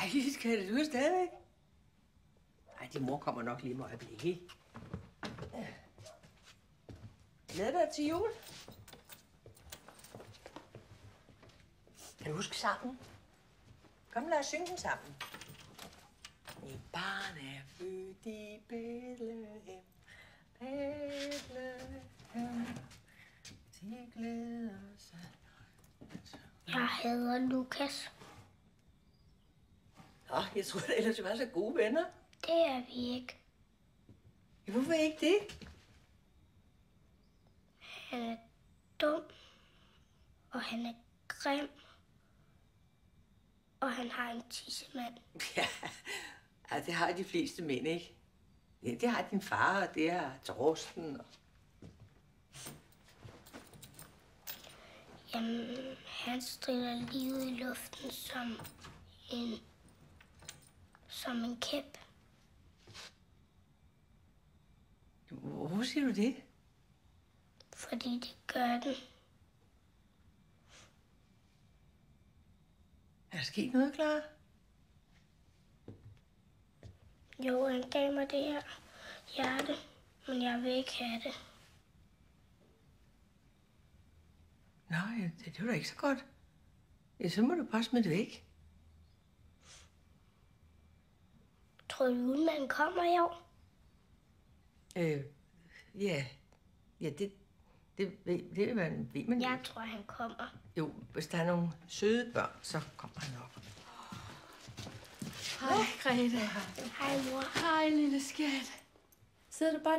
Ej, skal du stadigvæk? Ej, din mor kommer nok lige med øjeblik, ikke? Glæder dig til jul? Kan du huske sangen? Kom, lad os synge den sammen. Et barn er født i Bethlehem, Bethlehem, de glæder sig. Jeg hedder Lukas. Nå, jeg troede ellers, vi var så gode venner. Det er vi ikke. Ja, hvorfor ikke det? Han er dum, og han er grim, og han har en tissemand. Ja, det har de fleste mænd, ikke? Ja, det har din far, og det har Torsten. Jamen, han strider livet i luften som en kæp. Hvorfor siger du det? Fordi det gør den. Er der sket noget, Clara? Jo, han gav mig det her hjerte, men jeg vil ikke have det. Nå, ja, det var da ikke så godt. Ja, så må du bare smide det væk. Tror du, julemanden kommer i år? Ja, det ved man. Jeg tror, han kommer. Jo, hvis der er nogle søde børn, så kommer han nok. Hej, Grete. Hej, mor. Hej, lille skat. Sidder du bare